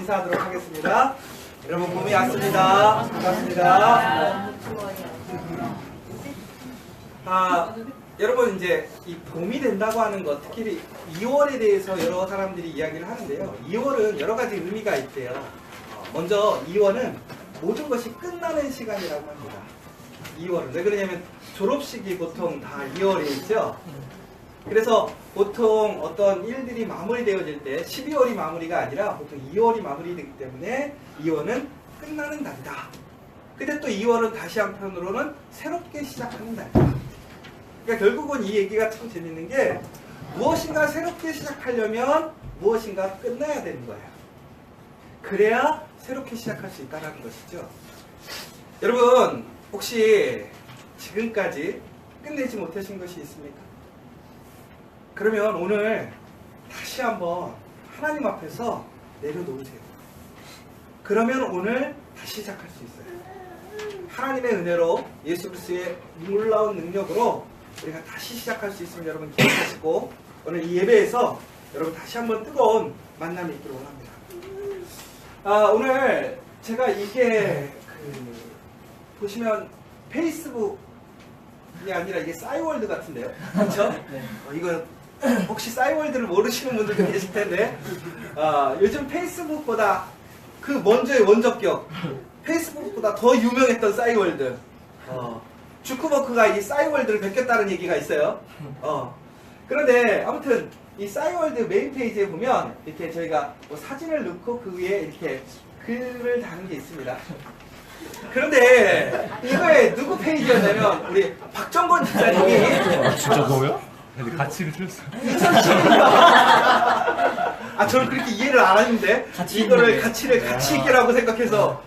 인사하도록 하겠습니다. 여러분 봄이 왔습니다. 반갑습니다. 여러분 이제 이 봄이 된다고 하는 것, 특히 2월에 대해서 여러 사람들이 이야기를 하는데요. 2월은 여러 가지 의미가 있대요. 먼저 2월은 모든 것이 끝나는 시간이라고 합니다. 2월은 왜 그러냐면 졸업식이 보통 다 2월에 있죠. 그래서 보통 어떤 일들이 마무리되어질 때 12월이 마무리가 아니라 보통 2월이 마무리되기 때문에 2월은 끝나는 날이다. 근데 또 2월은 다시 한편으로는 새롭게 시작하는 날이다. 그러니까 결국은 이 얘기가 참 재밌는 게 무엇인가 새롭게 시작하려면 무엇인가 끝나야 되는 거예요. 그래야 새롭게 시작할 수 있다는 것이죠. 여러분 혹시 지금까지 끝내지 못하신 것이 있습니까? 그러면 오늘 다시 한번 하나님 앞에서 내려놓으세요. 그러면 오늘 다시 시작할 수 있어요. 하나님의 은혜로 예수 그리스도의 놀라운 능력으로 우리가 다시 시작할 수 있으면 여러분 기억하시고 오늘 이 예배에서 여러분 다시 한번 뜨거운 만남이 있기를 원합니다. 오늘 제가 이게 보시면 페이스북이 아니라 이게 싸이월드 같은데요. 그렇죠? 네. 이거 혹시 싸이월드를 모르시는 분들도 계실 텐데 요즘 페이스북보다 그 먼저의 원적격 페이스북보다 더 유명했던 싸이월드 주크버크가 이 싸이월드를 베꼈다는 얘기가 있어요. 그런데 아무튼 이 싸이월드 메인 페이지에 보면 이렇게 저희가 뭐 사진을 넣고 그 위에 이렇게 글을 다는 게 있습니다. 그런데 이거에 누구 페이지였냐면 우리 박정권 집사님이 진짜 너야? 근데 가치를 틀렸어. 2012년 저는 그렇게 이해를 안 하는데 이거를 가치를 가치 있게라고 생각해서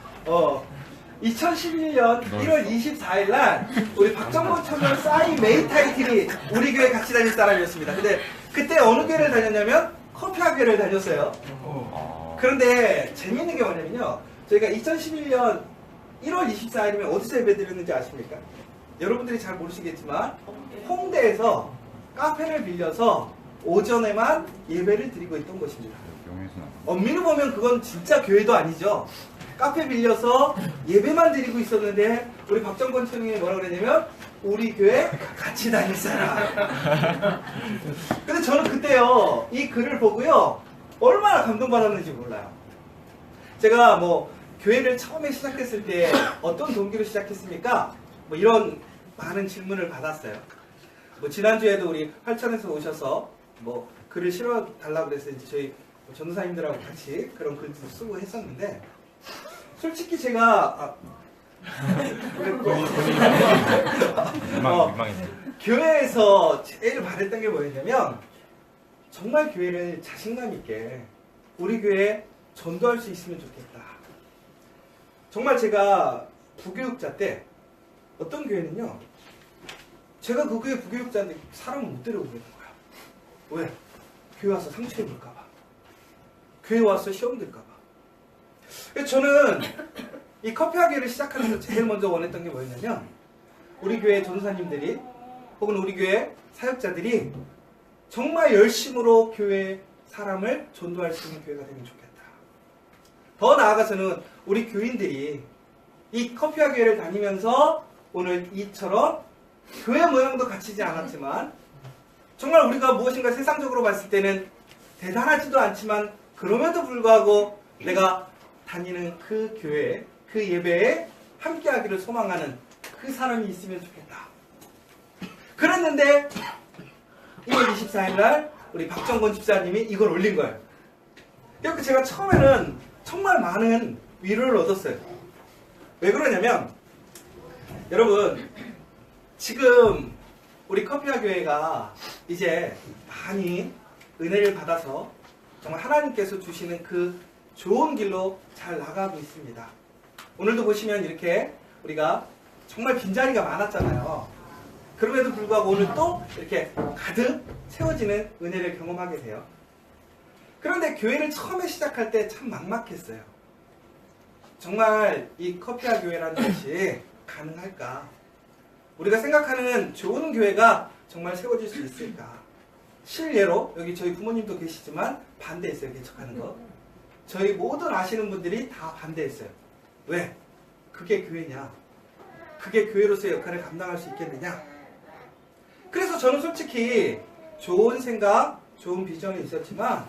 2011년 1월 24일 날 우리 박정권 청년 싸이 메인 타이틀이 우리 교회 같이 다닐 사람이었습니다. 근데 그때 어느 교회를 다녔냐면 커피아 교회를 다녔어요. 그런데 재밌는 게 뭐냐면요. 저희가 2011년 1월 24일이면 어디서 예배 드렸는지 아십니까? 여러분들이 잘 모르시겠지만 홍대에서 카페를 빌려서 오전에만 예배를 드리고 있던 것입니다. 엄밀히 보면 그건 진짜 교회도 아니죠. 카페 빌려서 예배만 드리고 있었는데 우리 박정권 청년이 뭐라 그랬냐면 우리 교회 같이 다닐 사람. 근데 저는 그때요 이 글을 보고요 얼마나 감동받았는지 몰라요. 제가 뭐 교회를 처음에 시작했을 때 어떤 동기로 시작했습니까? 뭐 이런 많은 질문을 받았어요. 뭐 지난주에도 우리 활천에서 오셔서 뭐 글을 실어달라고 그래서 이제 저희 전도사님들하고 같이 그런 글도 쓰고 했었는데 솔직히 제가 교회에서 제일 바랬던 게 뭐였냐면 정말 교회를 자신감 있게 우리 교회에 전도할 수 있으면 좋겠다. 정말 제가 부교육자 때 어떤 교회는요 제가 그 교회 부교육자인데 사람을 못 데려오게 된 거야. 왜? 교회 와서 상처 입을까봐. 교회 와서 시험 들까봐. 저는 이 커피하게를 시작하면서 제일 먼저 원했던 게 뭐였냐면 우리 교회 전도사님들이 혹은 우리 교회 사역자들이 정말 열심으로 교회 사람을 전도할 수 있는 교회가 되면 좋겠다. 더 나아가서는 우리 교인들이 이 커피하게를 다니면서 오늘 이처럼 교회 모양도 갖추지 않았지만 정말 우리가 무엇인가 세상적으로 봤을 때는 대단하지도 않지만 그럼에도 불구하고 내가 다니는 그 교회, 그 예배에 함께하기를 소망하는 그 사람이 있으면 좋겠다. 그랬는데 1월 24일 날 우리 박정권 집사님이 이걸 올린 거예요. 그래서 제가 처음에는 정말 많은 위로를 얻었어요. 왜 그러냐면 여러분 지금 우리 커피아 교회가 이제 많이 은혜를 받아서 정말 하나님께서 주시는 그 좋은 길로 잘 나가고 있습니다. 오늘도 보시면 이렇게 우리가 정말 빈자리가 많았잖아요. 그럼에도 불구하고 오늘 또 이렇게 가득 채워지는 은혜를 경험하게 돼요. 그런데 교회를 처음에 시작할 때 참 막막했어요. 정말 이 커피아 교회라는 것이 가능할까? 우리가 생각하는 좋은 교회가 정말 세워질 수 있을까? 실례로 여기 저희 부모님도 계시지만 반대했어요. 개척하는 거. 저희 모든 아시는 분들이 다 반대했어요. 왜? 그게 교회냐? 그게 교회로서의 역할을 감당할 수 있겠느냐? 그래서 저는 솔직히 좋은 생각, 좋은 비전이 있었지만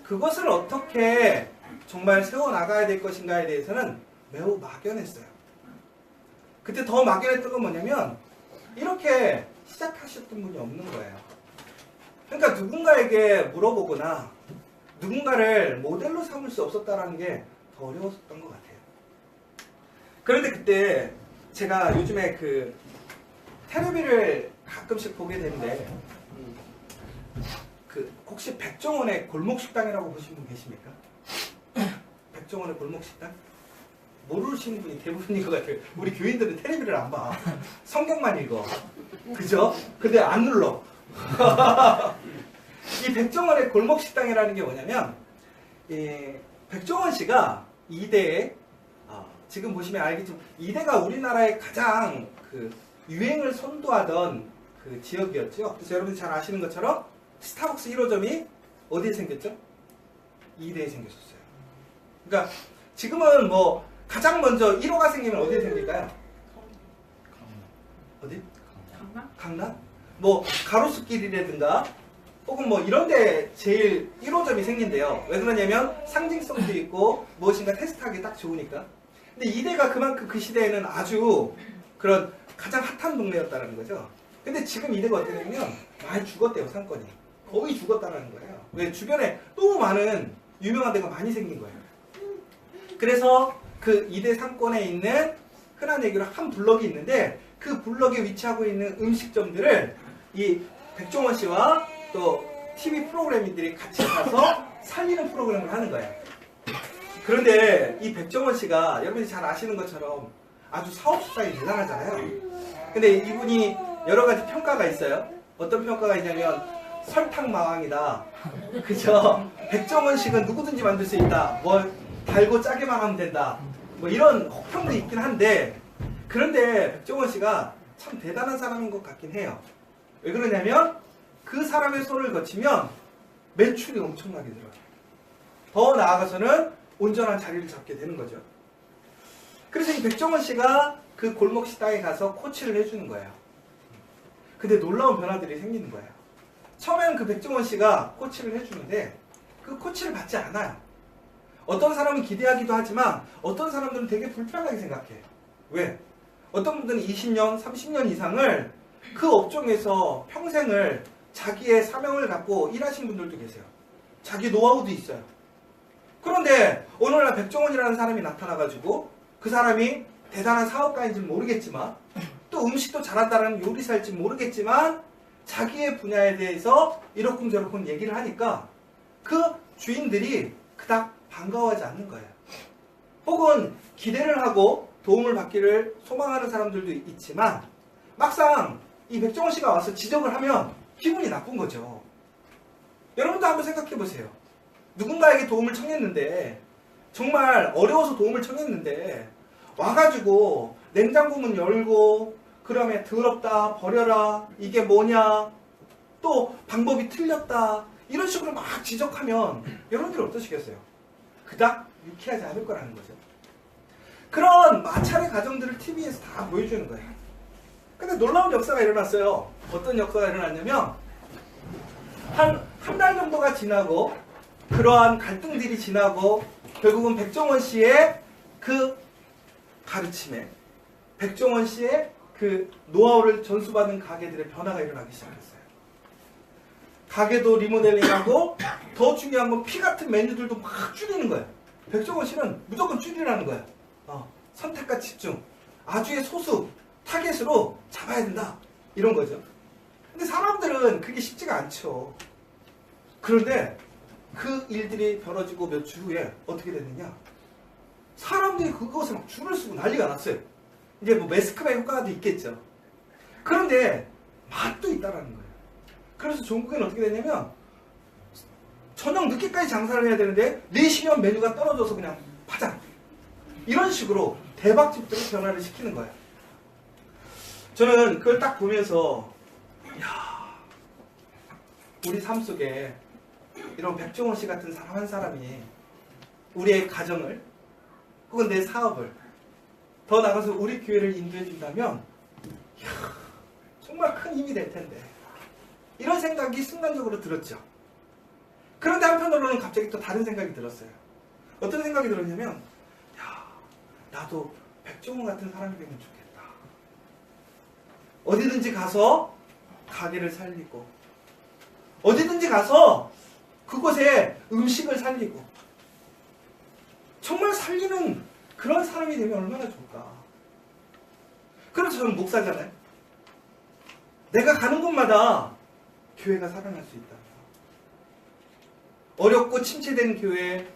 그것을 어떻게 정말 세워나가야 될 것인가에 대해서는 매우 막연했어요. 그때 더 막연했던 건 뭐냐면 이렇게 시작하셨던 분이 없는 거예요. 그러니까 누군가에게 물어보거나 누군가를 모델로 삼을 수 없었다는 게 더 어려웠던 것 같아요. 그런데 그때 제가 요즘에 그 텔레비를 가끔씩 보게 되는데 그 혹시 백종원의 골목식당이라고 보신 분 계십니까? 백종원의 골목식당? 모르시는 분이 대부분인 것 같아요. 우리 교인들은 텔레비를 안 봐. 성경만 읽어. 그죠? 근데 안 눌러. 이 백종원의 골목식당이라는 게 뭐냐면 백종원 씨가 이대에 지금 보시면 알겠지만 이대가 우리나라의 가장 그 유행을 선도하던 그 지역이었죠. 그래서 여러분들 잘 아시는 것처럼 스타벅스 1호점이 어디에 생겼죠? 이대에 생겼었어요. 그러니까 지금은 뭐 가장 먼저 1호가 생기면 어디에 생길까요? 어디? 강남? 뭐 가로수길이라든가 혹은 뭐 이런데 제일 1호점이 생긴대요. 왜 그러냐면 상징성도 있고 무엇인가 테스트하기 딱 좋으니까. 근데 이대가 그만큼 그 시대에는 아주 그런 가장 핫한 동네였다는 거죠. 근데 지금 이대가 어떻게 되냐면 많이 죽었대요. 상권이. 거의 죽었다는 거예요. 왜? 주변에 너무 많은 유명한 데가 많이 생긴 거예요. 그래서 그 이대 상권에 있는 흔한 얘기로 한 블럭이 있는데 그 블럭에 위치하고 있는 음식점들을 이 백종원 씨와 또 TV 프로그래머들이 같이 가서 살리는 프로그램을 하는 거예요. 그런데 이 백종원 씨가 여러분이 잘 아시는 것처럼 아주 사업수상이 대단하잖아요. 근데 이분이 여러 가지 평가가 있어요. 어떤 평가가 있냐면 설탕마왕이다. 그죠? 백종원식은 누구든지 만들 수 있다. 뭘 달고 짜게만 하면 된다. 뭐 이런 혹평도 있긴 한데 그런데 백종원 씨가 참 대단한 사람인 것 같긴 해요. 왜 그러냐면 그 사람의 손을 거치면 매출이 엄청나게 들어요. 더 나아가서는 온전한 자리를 잡게 되는 거죠. 그래서 이 백종원 씨가 그 골목 식당에 가서 코치를 해주는 거예요. 근데 놀라운 변화들이 생기는 거예요. 처음에는 그 백종원 씨가 코치를 해주는데 그 코치를 받지 않아요. 어떤 사람은 기대하기도 하지만 어떤 사람들은 되게 불편하게 생각해. 왜? 어떤 분들은 20년, 30년 이상을 그 업종에서 평생을 자기의 사명을 갖고 일하신 분들도 계세요. 자기 노하우도 있어요. 그런데 어느 날 백종원이라는 사람이 나타나가지고 그 사람이 대단한 사업가인지는 모르겠지만 또 음식도 잘한다는 요리사일지 모르겠지만 자기의 분야에 대해서 이러쿵저러쿵 얘기를 하니까 그 주인들이 그닥 반가워하지 않는 거예요. 혹은 기대를 하고 도움을 받기를 소망하는 사람들도 있지만 막상 이 백종원 씨가 와서 지적을 하면 기분이 나쁜 거죠. 여러분도 한번 생각해 보세요. 누군가에게 도움을 청했는데 정말 어려워서 도움을 청했는데 와가지고 냉장고 문 열고 그러면 더럽다 버려라 이게 뭐냐 또 방법이 틀렸다 이런 식으로 막 지적하면 여러분들이 어떠시겠어요? 그닥 유쾌하지 않을 거라는 거죠. 그런 마찰의 과정들을 TV에서 다 보여주는 거예요. 근데 놀라운 역사가 일어났어요. 어떤 역사가 일어났냐면 한 달 정도가 지나고 그러한 갈등들이 지나고 결국은 백종원 씨의 그 가르침에 백종원 씨의 그 노하우를 전수받은 가게들의 변화가 일어나기 시작했어요. 가게도 리모델링하고 더 중요한 건 피 같은 메뉴들도 막 줄이는 거예요. 백종원 씨는 무조건 줄이라는 거예요. 선택과 집중, 아주의 소수, 타겟으로 잡아야 된다. 이런 거죠. 근데 사람들은 그게 쉽지가 않죠. 그런데 그 일들이 벌어지고 몇 주 후에 어떻게 됐느냐? 사람들이 그것에 막 줄을 서고 난리가 났어요. 이제 뭐 매스컴의 효과도 있겠죠. 그런데 맛도 있다라는 거예요. 그래서 전국에는 어떻게 됐냐면 저녁 늦게까지 장사를 해야 되는데 4시면 메뉴가 떨어져서 그냥 파장. 이런 식으로 대박집들을 변화를 시키는 거예요. 저는 그걸 딱 보면서 야, 우리 삶 속에 이런 백종원 씨 같은 사람 한 사람이 우리의 가정을 혹은 내 사업을 더 나아가서 우리 교회를 인도해 준다면 정말 큰 힘이 될 텐데 이런 생각이 순간적으로 들었죠. 그런데 한편으로는 갑자기 또 다른 생각이 들었어요. 어떤 생각이 들었냐면 야, 나도 백종원 같은 사람이 되면 좋겠다. 어디든지 가서 가게를 살리고 어디든지 가서 그곳에 음식을 살리고 정말 살리는 그런 사람이 되면 얼마나 좋을까. 그래서 저는 목사잖아요. 내가 가는 곳마다 교회가 살아날 수 있다. 어렵고 침체된 교회,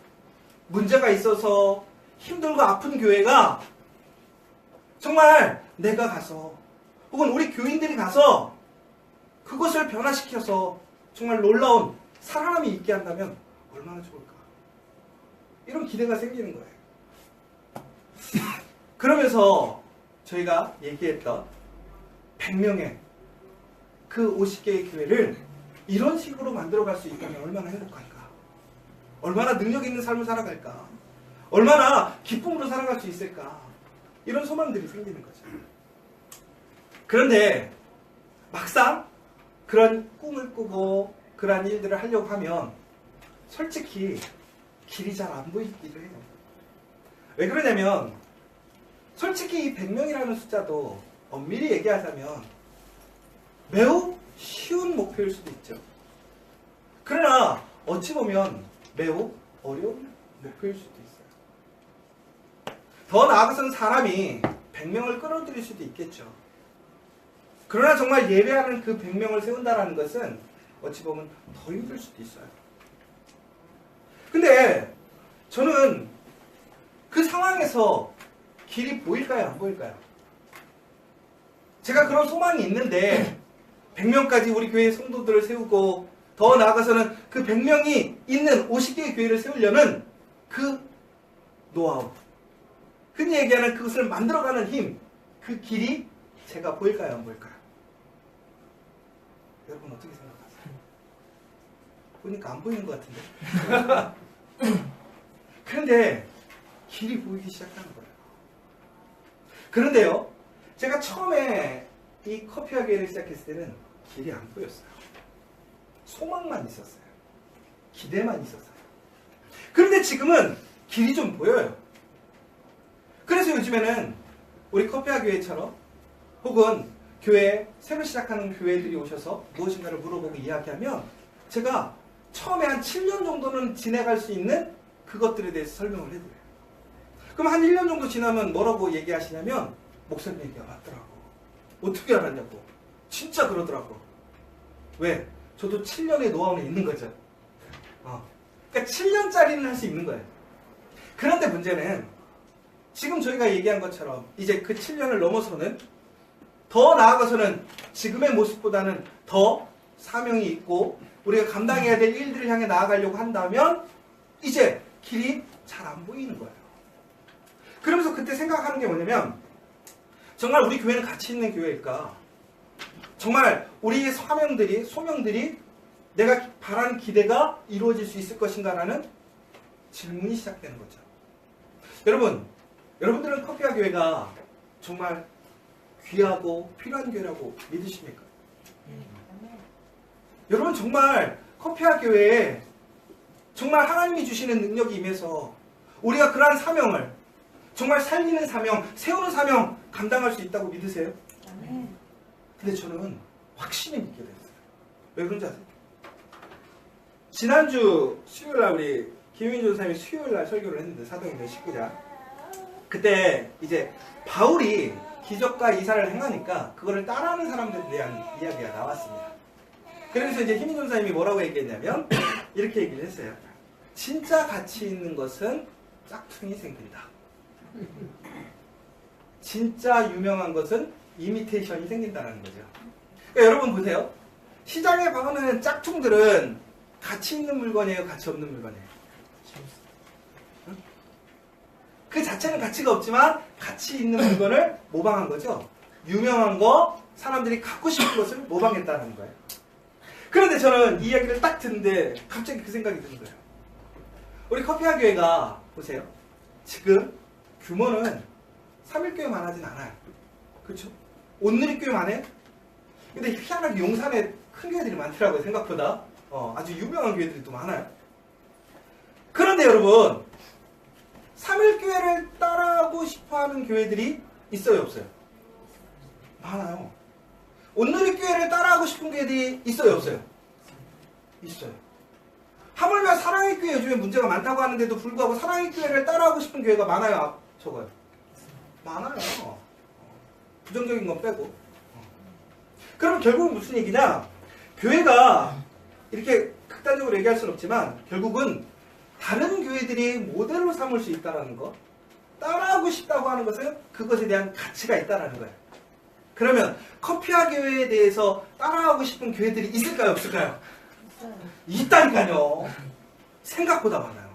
문제가 있어서 힘들고 아픈 교회가 정말 내가 가서 혹은 우리 교인들이 가서 그것을 변화시켜서 정말 놀라운 살아남이 있게 한다면 얼마나 좋을까. 이런 기대가 생기는 거예요. 그러면서 저희가 얘기했던 100명의 그 50개의 교회를 이런 식으로 만들어갈 수 있다면 얼마나 행복할까. 얼마나 능력 있는 삶을 살아갈까. 얼마나 기쁨으로 살아갈 수 있을까. 이런 소망들이 생기는 거죠. 그런데 막상 그런 꿈을 꾸고 그러한 일들을 하려고 하면 솔직히 길이 잘 안 보이기도 해요. 왜 그러냐면 솔직히 이 100명이라는 숫자도 엄밀히 얘기하자면 매우 쉬운 목표일 수도 있죠. 그러나 어찌 보면 매우 어려운 목표일 수도 있어요. 더 나아가서는 사람이 100명을 끌어들일 수도 있겠죠. 그러나 정말 예배하는 그 100명을 세운다는 것은 어찌 보면 더 힘들 수도 있어요. 근데 저는 그 상황에서 길이 보일까요? 안 보일까요? 제가 그런 소망이 있는데 100명까지 우리 교회 성도들을 세우고 더 나아가서는 그 100명이 있는 50개의 교회를 세우려는 그 노하우, 흔히 얘기하는 그것을 만들어가는 힘, 그 길이 제가 보일까요? 안 보일까요? 여러분 어떻게 생각하세요? 보니까 안 보이는 것 같은데. 그런데 길이 보이기 시작하는 거예요. 그런데요, 제가 처음에 이 커피와 교회를 시작했을 때는 길이 안 보였어요. 소망만 있었어요. 기대만 있었어요. 그런데 지금은 길이 좀 보여요. 그래서 요즘에는 우리 커피와 교회처럼 혹은 교회, 새로 시작하는 교회들이 오셔서 무엇인가를 물어보고 이야기하면 제가 처음에 한 7년 정도는 지나갈 수 있는 그것들에 대해서 설명을 해드려요. 그럼 한 1년 정도 지나면 뭐라고 얘기하시냐면 목사님 얘기가 맞더라고. 어떻게 알았냐고. 진짜 그러더라고. 왜? 저도 7년의 노하우는 있는 거죠. 그러니까 7년짜리는 할 수 있는 거예요. 그런데 문제는 지금 저희가 얘기한 것처럼 이제 그 7년을 넘어서는 더 나아가서는 지금의 모습보다는 더 사명이 있고 우리가 감당해야 될 일들을 향해 나아가려고 한다면 이제 길이 잘 안 보이는 거예요. 그러면서 그때 생각하는 게 뭐냐면 정말 우리 교회는 가치 있는 교회일까? 정말 우리의 사명들이, 소명들이 내가 바라는 기대가 이루어질 수 있을 것인가라는 질문이 시작되는 거죠. 여러분, 여러분들은 커피와 교회가 정말 귀하고 필요한 교회라고 믿으십니까? 여러분 정말 커피와 교회에 정말 하나님이 주시는 능력이 임해서 우리가 그러한 사명을 정말 살리는 사명, 세우는 사명 감당할 수 있다고 믿으세요? 근데 저는 확신이 믿게 됐어요. 왜 그런지 아세요? 지난주 수요일날 우리 김윤희 전사님이 수요일날 설교를 했는데 사도행전 19장 그때 이제 바울이 기적과 이사를 행하니까 그거를 따라하는 사람들에 대한 이야기가 나왔습니다. 그래서 이제 희민 전사님이 뭐라고 얘기했냐면 이렇게 얘기를 했어요. 진짜 가치 있는 것은 짝퉁이 생긴다. 진짜 유명한 것은 이미테이션이 생긴다는 거죠. 그러니까 여러분 보세요. 시장에 파는 짝퉁들은 가치 있는 물건이에요? 가치 없는 물건이에요? 응? 그 자체는 가치가 없지만 가치 있는 물건을 모방한 거죠. 유명한 거, 사람들이 갖고 싶은 것을 모방했다는 거예요. 그런데 저는 이 이야기를 딱 듣는데 갑자기 그 생각이 드는 거예요. 우리 커피와 교회가 보세요. 지금 규모는 3일교회만 하진 않아요. 그렇죠? 온누리교회만 해? 근데 희한하게 용산에 큰 교회들이 많더라고요. 생각보다. 아주 유명한 교회들이 또 많아요. 그런데 여러분, 3일교회를 따라하고 싶어하는 교회들이 있어요, 없어요? 많아요. 온누리교회를 따라하고 싶은 교회들이 있어요, 없어요? 있어요. 하물며 사랑의 교회 요즘에 문제가 많다고 하는데도 불구하고 사랑의 교회를 따라하고 싶은 교회가 많아요, 적어요? 많아요. 부정적인 건 빼고. 그러면 결국은 무슨 얘기냐? 교회가 이렇게 극단적으로 얘기할 수는 없지만 결국은 다른 교회들이 모델로 삼을 수 있다는 거, 따라하고 싶다고 하는 것은 그것에 대한 가치가 있다는 거예요. 그러면 커피아 교회에 대해서 따라하고 싶은 교회들이 있을까요, 없을까요? 있다니까요. 생각보다 많아요.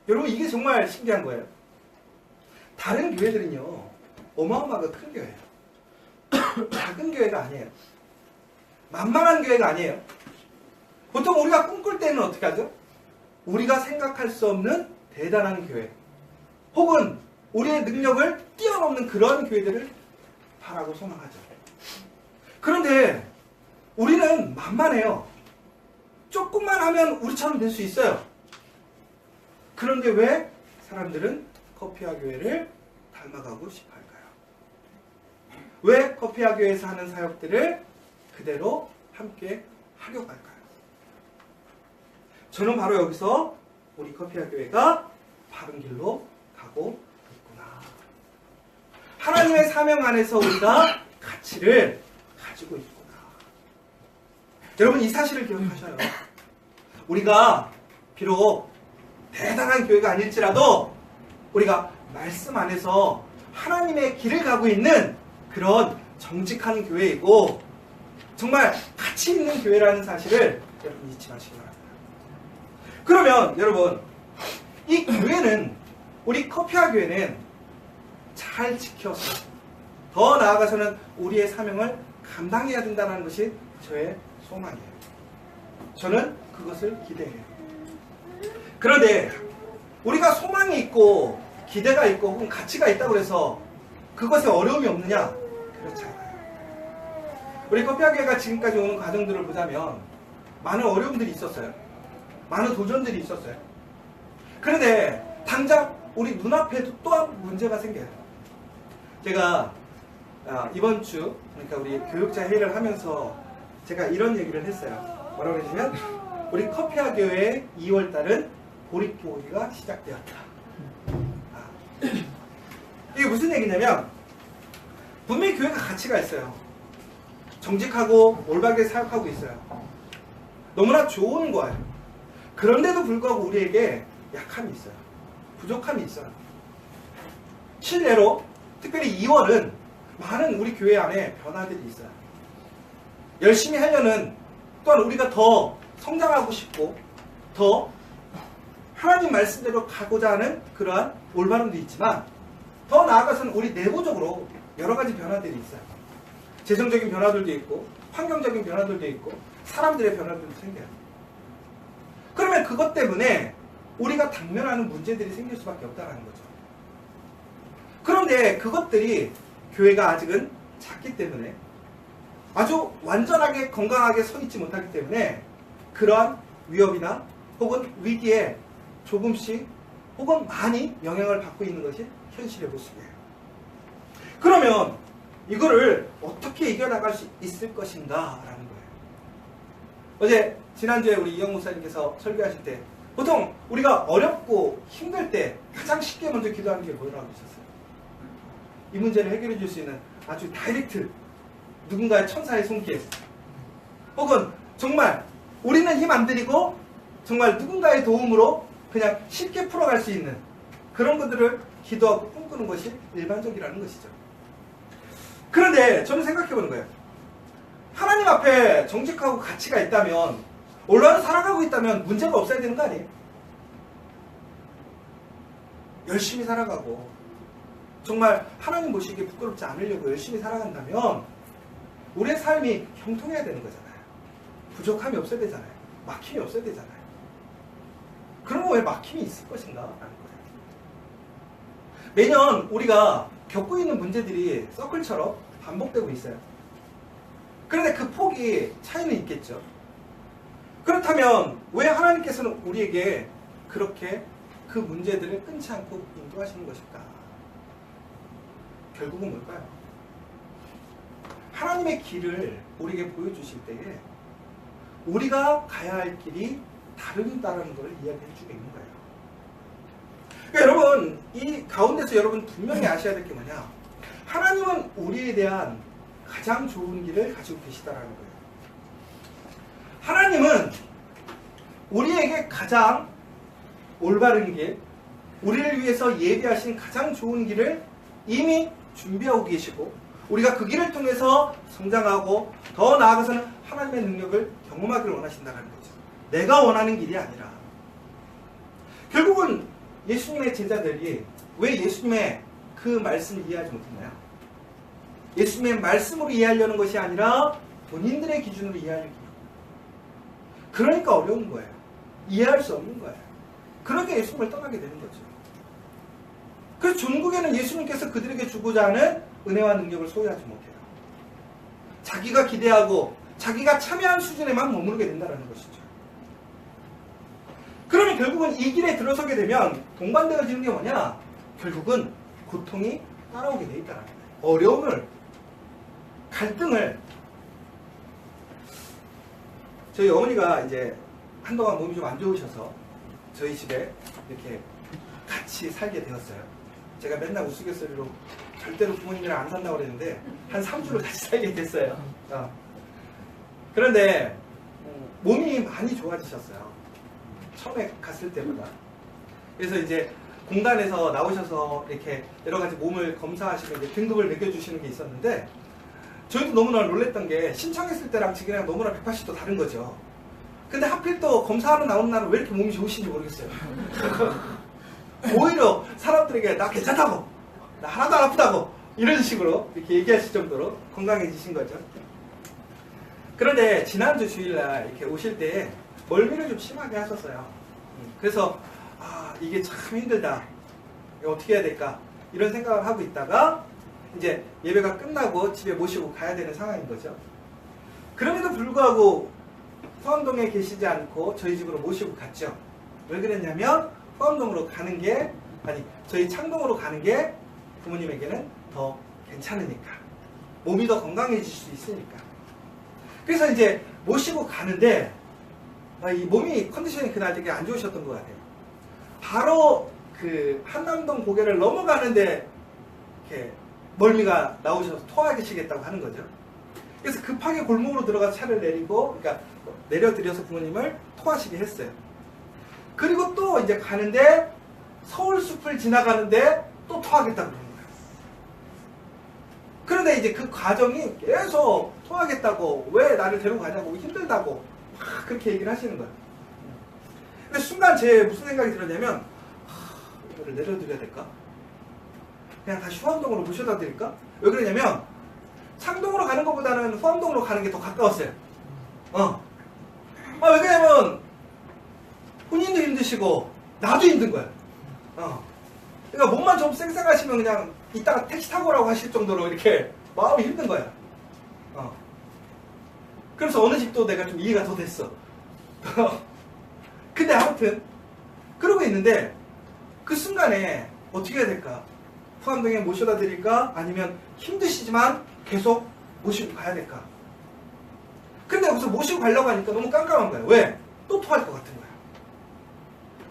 여러분, 이게 정말 신기한 거예요. 다른 교회들은요, 어마어마하게 큰 교회예요. 작은 교회가 아니에요. 만만한 교회가 아니에요. 보통 우리가 꿈꿀 때는 어떻게 하죠? 우리가 생각할 수 없는 대단한 교회, 혹은 우리의 능력을 뛰어넘는 그런 교회들을 바라고 소망하죠. 그런데 우리는 만만해요. 조금만 하면 우리처럼 될 수 있어요. 그런데 왜 사람들은 커피아 교회를 닮아가고 싶어 할까요? 왜 커피아 교회에서 하는 사역들을 그대로 함께 하려고 할까요? 저는 바로 여기서 우리 커피아 교회가 바른 길로 가고 있구나. 하나님의 사명 안에서 우리가 가치를 가지고 있구나. 여러분, 이 사실을 기억하셔요. 우리가 비록 대단한 교회가 아닐지라도 우리가 말씀 안에서 하나님의 길을 가고 있는 그런 정직한 교회이고 정말 가치 있는 교회라는 사실을 여러분 잊지 마시기 바랍니다. 그러면 여러분, 이 교회는, 우리 커피아 교회는 잘 지켜서 더 나아가서는 우리의 사명을 감당해야 된다는 것이 저의 소망이에요. 저는 그것을 기대해요. 그런데 우리가 소망이 있고 기대가 있고 혹은 가치가 있다고 해서 그것에 어려움이 없느냐? 그렇지 않아요. 우리 커피아 교회가 지금까지 오는 과정들을 보자면 많은 어려움들이 있었어요. 많은 도전들이 있었어요. 그런데 당장 우리 눈앞에도 또한 문제가 생겨요. 제가 이번 주, 그러니까 우리 교육자 회의를 하면서 제가 이런 얘기를 했어요. 뭐라고 했냐면, 우리 커피아 교회의 2월달은 보릿고기가 시작되었다. 이게 무슨 얘기냐면, 분명히 교회가 가치가 있어요. 정직하고 올바르게 사역하고 있어요. 너무나 좋은 거예요. 그런데도 불구하고 우리에게 약함이 있어요. 부족함이 있어요. 실례로 특별히 2월은 많은 우리 교회 안에 변화들이 있어요. 열심히 하려는, 또한 우리가 더 성장하고 싶고 더 하나님 말씀대로 가고자 하는 그러한 올바름도 있지만 더 나아가서는 우리 내부적으로 여러 가지 변화들이 있어요. 재정적인 변화들도 있고 환경적인 변화들도 있고 사람들의 변화들도 생겨요. 그러면 그것 때문에 우리가 당면하는 문제들이 생길 수밖에 없다는 거죠. 그런데 그것들이 교회가 아직은 작기 때문에, 아주 완전하게 건강하게 서 있지 못하기 때문에 그러한 위협이나 혹은 위기에 조금씩 혹은 많이 영향을 받고 있는 것이 현실의 모습이에요. 그러면 이거를 어떻게 이겨나갈 수 있을 것인가 라는 거예요. 지난주에 우리 이영 목사님께서 설교하실 때 보통 우리가 어렵고 힘들 때 가장 쉽게 먼저 기도하는 게 뭐라고 하셨어요? 이 문제를 해결해 줄 수 있는 아주 다이렉트, 누군가의 천사의 손길, 혹은 정말 우리는 힘 안 들이고 정말 누군가의 도움으로 그냥 쉽게 풀어갈 수 있는 그런 것들을 기도하고 꿈꾸는 것이 일반적이라는 것이죠. 그런데 저는 생각해보는 거예요. 하나님 앞에 정직하고 가치가 있다면, 올바로 살아가고 있다면 문제가 없어야 되는 거 아니에요? 열심히 살아가고 정말 하나님 보시기에 부끄럽지 않으려고 열심히 살아간다면 우리의 삶이 형통해야 되는 거잖아요. 부족함이 없어야 되잖아요. 막힘이 없어야 되잖아요. 그러면 왜 막힘이 있을 것인가? 라는 거예요. 매년 우리가 겪고 있는 문제들이 서클처럼 반복되고 있어요. 그런데 그 폭이 차이는 있겠죠. 그렇다면 왜 하나님께서는 우리에게 그렇게 그 문제들을 끊지 않고 인도하시는 것일까? 결국은 뭘까요? 하나님의 길을 우리에게 보여주실 때에 우리가 가야 할 길이 다르다는 걸 이야기해 주고 있는 거예요. 그러니까 여러분, 이 가운데서 여러분 분명히 아셔야 될 게 뭐냐? 하나님은 우리에 대한 가장 좋은 길을 가지고 계시다라는 거예요. 하나님은 우리에게 가장 올바른 길, 우리를 위해서 예비하신 가장 좋은 길을 이미 준비하고 계시고, 우리가 그 길을 통해서 성장하고 더 나아가서는 하나님의 능력을 경험하기를 원하신다는 거죠. 내가 원하는 길이 아니라. 결국은 예수님의 제자들이 왜 예수님의 그 말씀을 이해하지 못했나요? 예수님의 말씀으로 이해하려는 것이 아니라 본인들의 기준으로 이해하려고. 그러니까 어려운 거예요. 이해할 수 없는 거예요. 그러니까 예수님을 떠나게 되는 거죠. 그래서 종국에는 예수님께서 그들에게 주고자 하는 은혜와 능력을 소유하지 못해요. 자기가 기대하고 자기가 참여한 수준에만 머무르게 된다는 것이죠. 그러면 결국은 이 길에 들어서게 되면 동반되어지는 게 뭐냐? 결국은 고통이 따라오게 돼 있다는 거예요. 어려움을, 갈등을. 저희 어머니가 이제 한동안 몸이 좀 안 좋으셔서 저희 집에 이렇게 같이 살게 되었어요. 제가 맨날 우스갯소리로 절대로 부모님이랑 안 산다고 그랬는데 한 3주를 같이 살게 됐어요. 그런데 몸이 많이 좋아지셨어요. 처음에 갔을 때보다. 그래서 이제 공단에서 나오셔서 이렇게 여러 가지 몸을 검사하시고 이제 등급을 매겨주시는 게 있었는데, 저희도 너무나 놀랬던 게 신청했을 때랑 지금이랑 너무나 180도 다른 거죠. 근데 하필 또 검사하러 나오는 날은 왜 이렇게 몸이 좋으신지 모르겠어요. 오히려 사람들에게 나 괜찮다고, 나 하나도 안 아프다고 이런 식으로 이렇게 얘기하실 정도로 건강해지신 거죠. 그런데 지난주 주일날 이렇게 오실 때 멀미를 좀 심하게 하셨어요. 그래서 이게 참 힘들다, 이거 어떻게 해야 될까 이런 생각을 하고 있다가 이제 예배가 끝나고 집에 모시고 가야 되는 상황인 거죠. 그럼에도 불구하고 포항동에 계시지 않고 저희 집으로 모시고 갔죠. 왜 그랬냐면 포항동으로 가는 게, 저희 창동으로 가는 게 부모님에게는 더 괜찮으니까, 몸이 더 건강해질 수 있으니까. 그래서 이제 모시고 가는데 이 몸이 컨디션이 그날 되게 안 좋으셨던 것 같아요. 바로 그 한남동 고개를 넘어가는데 이렇게 멀미가 나오셔서 토하시겠다고 하는 거죠. 그래서 급하게 골목으로 들어가서 차를 내리고, 그러니까 내려드려서 부모님을 토하시게 했어요. 그리고 또 이제 가는데 서울숲을 지나가는데 또 토하겠다고 그러는 거예요. 그런데 이제 그 과정이 계속 토하겠다고, 왜 나를 데리고 가냐고, 힘들다고 막 그렇게 얘기를 하시는 거예요. 근데 순간 제 무슨 생각이 들었냐면, 이거를 내려드려야 될까? 그냥 다시 후암동으로 모셔다 드릴까? 왜 그러냐면 창동으로 가는 것보다는 후암동으로 가는 게 더 가까웠어요. 왜 그러냐면 본인도 힘드시고 나도 힘든 거예요. 그러니까 몸만 좀 쌩쌩하시면 그냥 이따가 택시 타고 오라고 하실 정도로 이렇게 마음이 힘든 거예요. 그래서 어느 집도 내가 좀 이해가 더 됐어. 근데 아무튼 그러고 있는데 그 순간에 어떻게 해야 될까? 포항동에 모셔다 드릴까? 아니면 힘드시지만 계속 모시고 가야 될까? 근데 여기서 모시고 가려고 하니까 너무 깜깜한 거예요. 왜? 또 토할 것 같은 거예요.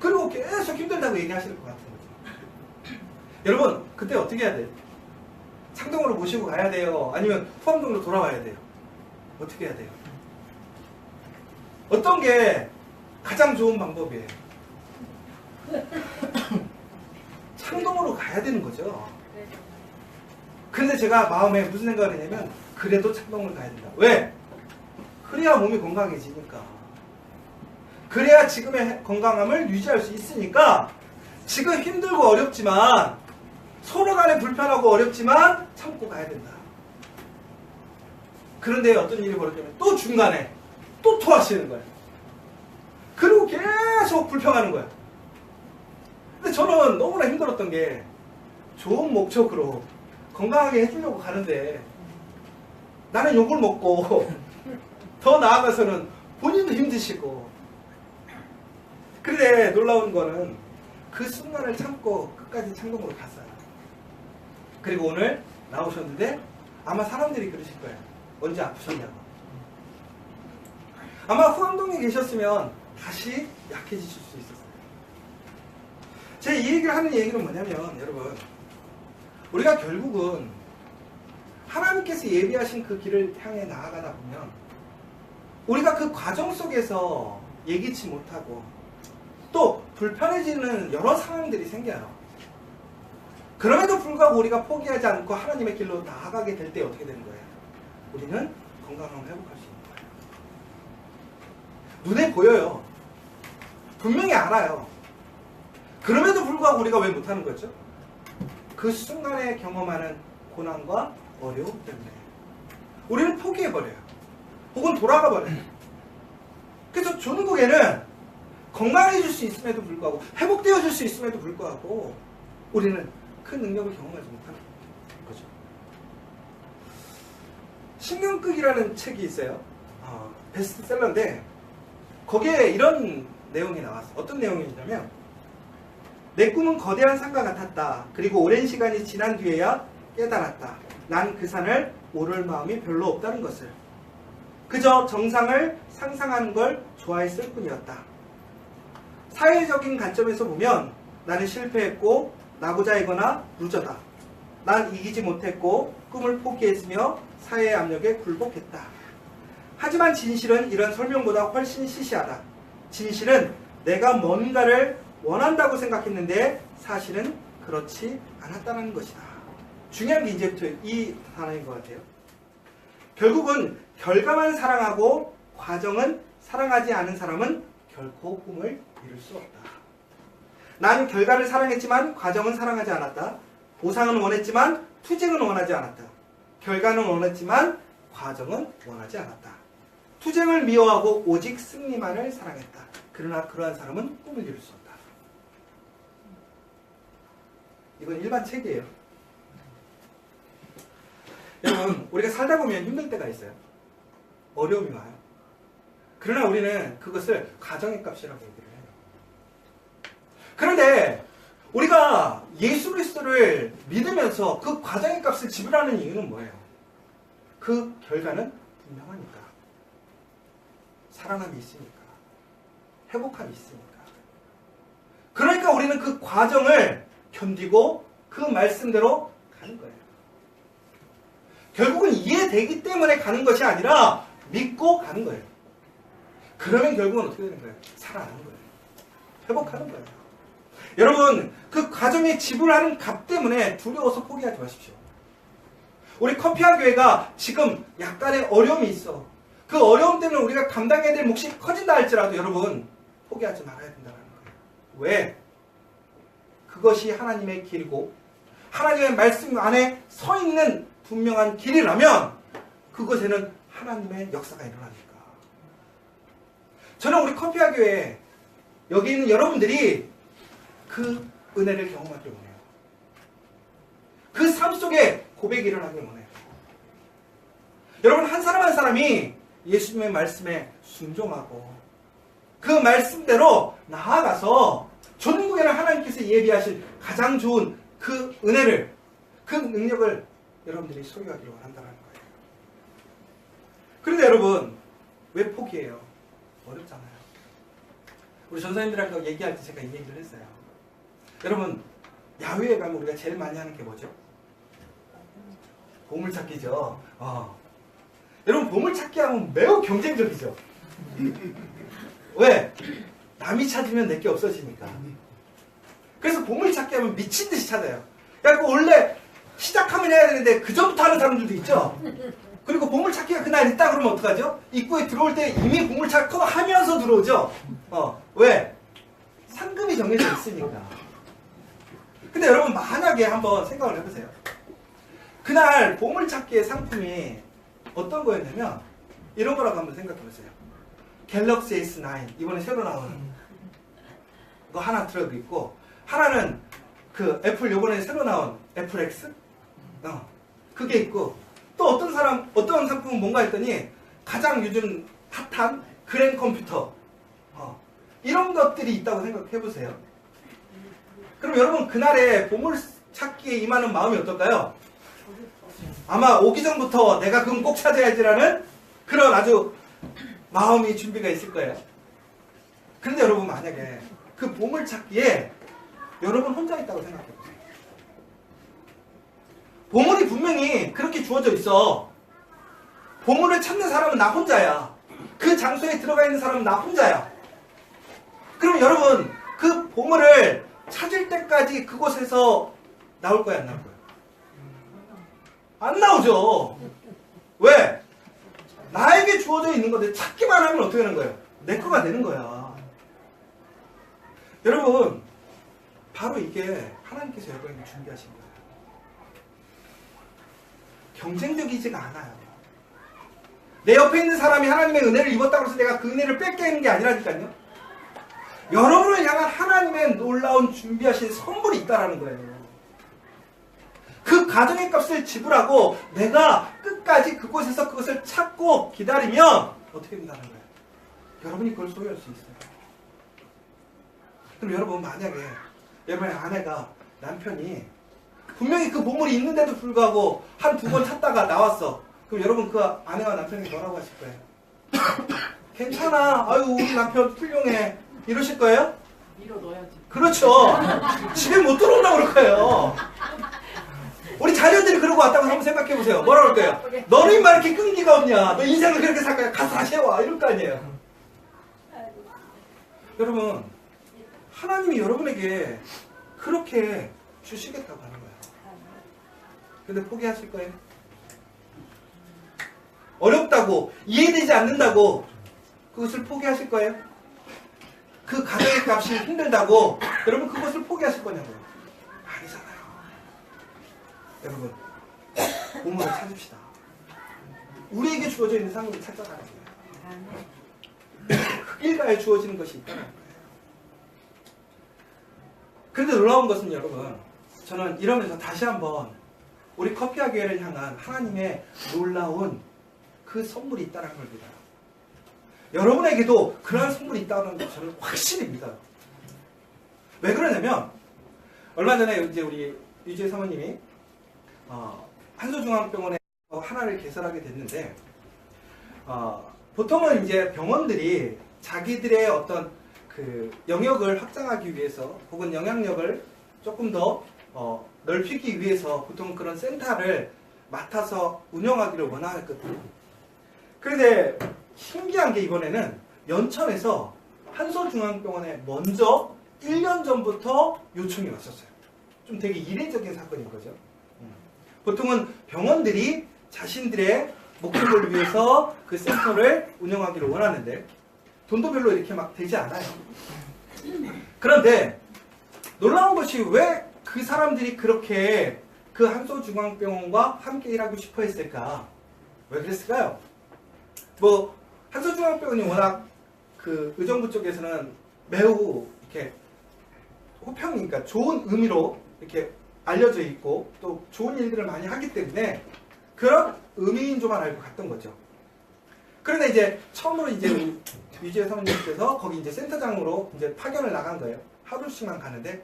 그리고 계속 힘들다고 얘기하실 것 같은 거죠. 여러분, 그때 어떻게 해야 돼요? 창동으로 모시고 가야 돼요? 아니면 포항동으로 돌아와야 돼요? 어떻게 해야 돼요? 어떤 게 가장 좋은 방법이에요? 창동으로 가야 되는 거죠. 근데 제가 마음에 무슨 생각을 했냐면, 그래도 창동을 가야 된다. 왜? 그래야 몸이 건강해지니까. 그래야 지금의 건강함을 유지할 수 있으니까, 지금 힘들고 어렵지만, 서로 간에 불편하고 어렵지만 참고 가야 된다. 그런데 어떤 일이 벌어지면 또 중간에 또 토하시는 거예요. 그리고 계속 불평하는 거예요. 저는 너무나 힘들었던 게 좋은 목적으로 건강하게 해주려고 가는데 나는 욕을 먹고 더 나아가서는 본인도 힘드시고. 그런데 놀라운 거는 그 순간을 참고 끝까지 창동으로 갔어요. 그리고 오늘 나오셨는데 아마 사람들이 그러실 거예요. 언제 아프셨냐고. 아마 후암동에 계셨으면 다시 약해지실 수 있었어요. 제 이 얘기를 하는 얘기는 뭐냐면 여러분, 우리가 결국은 하나님께서 예비하신 그 길을 향해 나아가다 보면 우리가 그 과정 속에서 예기치 못하고 또 불편해지는 여러 상황들이 생겨요. 그럼에도 불구하고 우리가 포기하지 않고 하나님의 길로 나아가게 될 때 어떻게 되는 거예요? 우리는 건강함을 회복할 수 있는 거예요. 눈에 보여요. 분명히 알아요. 그럼에도 불구하고 우리가 왜 못하는 거죠? 그 순간에 경험하는 고난과 어려움 때문에 우리는 포기해버려요. 혹은 돌아가 버려요. 그래서 중국에는 건강해질 수 있음에도 불구하고 회복되어질 수 있음에도 불구하고 우리는 큰 능력을 경험하지 못하는 거죠. 신경극이라는 책이 있어요. 베스트셀러인데 거기에 이런 내용이 나왔어요. 어떤 내용이냐면 내 꿈은 거대한 산과 같았다. 그리고 오랜 시간이 지난 뒤에야 깨달았다. 난 그 산을 오를 마음이 별로 없다는 것을. 그저 정상을 상상하는 걸 좋아했을 뿐이었다. 사회적인 관점에서 보면 나는 실패했고 나부자이거나 루저다. 난 이기지 못했고 꿈을 포기했으며 사회의 압력에 굴복했다. 하지만 진실은 이런 설명보다 훨씬 시시하다. 진실은 내가 뭔가를 원한다고 생각했는데 사실은 그렇지 않았다는 것이다. 중요한 게 이제부터 이 단어인 것 같아요. 결국은 결과만 사랑하고 과정은 사랑하지 않은 사람은 결코 꿈을 이룰 수 없다. 난 결과를 사랑했지만 과정은 사랑하지 않았다. 보상은 원했지만 투쟁은 원하지 않았다. 결과는 원했지만 과정은 원하지 않았다. 투쟁을 미워하고 오직 승리만을 사랑했다. 그러나 그러한 사람은 꿈을 이룰 수 없다. 이건 일반 책이에요. 여러분, 우리가 살다 보면 힘들 때가 있어요. 어려움이 와요. 그러나 우리는 그것을 과정의 값이라고 얘기를 해요. 그런데 우리가 예수 그리스도를 믿으면서 그 과정의 값을 지불하는 이유는 뭐예요? 그 결과는 분명하니까. 사랑함이 있으니까. 회복함이 있으니까. 그러니까 우리는 그 과정을 견디고 그 말씀대로 가는 거예요. 결국은 이해되기 때문에 가는 것이 아니라 믿고 가는 거예요. 그러면 결국은 어떻게 되는 거예요? 살아나는 거예요. 회복하는 거예요. 여러분, 그 과정에 지불하는 값 때문에 두려워서 포기하지 마십시오. 우리 커피와 교회가 지금 약간의 어려움이 있어. 그 어려움 때문에 우리가 감당해야 될 몫이 커진다 할지라도 여러분 포기하지 말아야 된다는 거예요. 왜? 그것이 하나님의 길이고 하나님의 말씀 안에 서 있는 분명한 길이라면 그것에는 하나님의 역사가 일어나니까. 저는 우리 커피와 교회 여기 있는 여러분들이 그 은혜를 경험하길 원해요. 그 삶 속에 고백이 일어나길 원해요. 여러분, 한 사람 한 사람이 예수님의 말씀에 순종하고 그 말씀대로 나아가서 전국에는 하나님께서 예비하신 가장 좋은 그 은혜를, 그 능력을 여러분들이 소유하기를 원한다는 거예요. 그런데 여러분, 왜 포기해요? 어렵잖아요. 우리 전사님들하고 얘기할 때 제가 이 얘기를 했어요. 여러분, 야외에 가면 우리가 제일 많이 하는 게 뭐죠? 보물찾기죠. 여러분, 보물찾기 하면 매우 경쟁적이죠. 왜? 남이 찾으면 내게 없어지니까. 그래서 보물찾기 하면 미친 듯이 찾아요. 그래갖고 원래 시작하면 해야 되는데 그 전부터 하는 사람들도 있죠. 그리고 보물찾기가 그날 있다 그러면 어떡하죠? 입구에 들어올 때 이미 보물찾고 하면서 들어오죠. 왜? 상금이 정해져 있으니까. 근데 여러분, 만약에 한번 생각을 해보세요. 그날 보물찾기의 상품이 어떤 거였냐면 이런 거라고 한번 생각해보세요. 갤럭시 S9 이번에 새로 나오는 거 하나 들어있고 하나는 그 애플 요번에 새로 나온 애플 X? 그게 있고, 또 어떤 상품은 뭔가 했더니 가장 요즘 핫한 그랜 컴퓨터. 이런 것들이 있다고 생각해 보세요. 그럼 여러분 그날에 보물 찾기에 임하는 마음이 어떨까요? 아마 오기 전부터 내가 그건 꼭 찾아야지라는 그런 아주 마음이 준비가 있을 거예요. 그런데 여러분 만약에 그 보물 찾기에 여러분 혼자 있다고 생각해 보세요. 보물이 분명히 그렇게 주어져 있어. 보물을 찾는 사람은 나 혼자야. 그 장소에 들어가 있는 사람은 나 혼자야. 그럼 여러분 그 보물을 찾을 때까지 그곳에서 나올 거야, 안 나올 거야? 안 나오죠. 왜? 나에게 주어져 있는 건데 찾기만 하면 어떻게 하는 거예요? 내 거가 되는 거야. 여러분 바로 이게 하나님께서 여러분에게 준비하신 거예요. 경쟁적이지가 않아요. 내 옆에 있는 사람이 하나님의 은혜를 입었다고 해서 내가 그 은혜를 뺏기는 게 아니라니까요. 여러분을 향한 하나님의 놀라운 준비하신 선물이 있다라는 거예요. 그 가정의 값을 지불하고 내가 끝까지 그곳에서 그것을 찾고 기다리면 어떻게 된다는 거예요? 여러분이 그걸 소유할 수 있어요. 그럼 여러분 만약에 여러분의 아내가 남편이 분명히 그 보물이 있는데도 불구하고 한 두 번 찾다가 나왔어. 그럼 여러분 그 아내와 남편이 뭐라고 하실 거예요? 괜찮아. 아유 우리 남편 훌륭해. 이러실 거예요? 밀어 넣어야지. 그렇죠. 집에 못 들어온다고 그럴 거예요. 우리 자녀들이 그러고 왔다고 한번 생각해 보세요. 뭐라 그럴 거예요? 너는 인마 이렇게 끈기가 없냐? 너 인생을 그렇게 살 거야? 가서 다시 해와. 이럴 거 아니에요. 여러분 하나님이 여러분에게 그렇게 주시겠다고 하는 거예요. 근데 포기하실 거예요? 어렵다고 이해되지 않는다고 그것을 포기하실 거예요? 그 가정의 값이 힘들다고 여러분 그것을 포기하실 거냐고요? 아니잖아요. 여러분 보물을 찾읍시다. 우리에게 주어져 있는 상급을 찾아가는 거예요. 그 일가에 주어지는 것이 있다는 거예요. 그런데 놀라운 것은 여러분 저는 이러면서 다시 한번 우리 커피와 교회를 향한 하나님의 놀라운 그 선물이 있다는 걸 믿어요. 여러분에게도 그러한 선물이 있다는 걸 저는 확실히 믿어요. 왜 그러냐면 얼마 전에 이제 우리 유지혜 사모님이 한소중앙병원에 하나를 개설하게 됐는데 보통은 이제 병원들이 자기들의 어떤 그 영역을 확장하기 위해서 혹은 영향력을 조금 더 넓히기 위해서 보통 그런 센터를 맡아서 운영하기를 원하거든요. 그런데 신기한 게 이번에는 연천에서 한소중앙병원에 먼저 1년 전부터 요청이 왔었어요. 좀 되게 이례적인 사건인 거죠. 보통은 병원들이 자신들의 목적을 위해서 그 센터를 운영하기를 원하는데 돈도 별로 이렇게 막 되지 않아요. 그런데 놀라운 것이 왜 그 사람들이 그렇게 그 한소중앙병원과 함께 일하고 싶어 했을까? 왜 그랬을까요? 뭐 한소중앙병원이 워낙 그 의정부 쪽에서는 매우 이렇게 호평이니까 좋은 의미로 이렇게 알려져 있고 또 좋은 일들을 많이 하기 때문에 그런 의미인 줄만 알고 갔던 거죠. 그런데 이제 처음으로 이제 유지혜 사모님께서 거기 이제 센터장으로 이제 파견을 나간 거예요. 하루씩만 가는데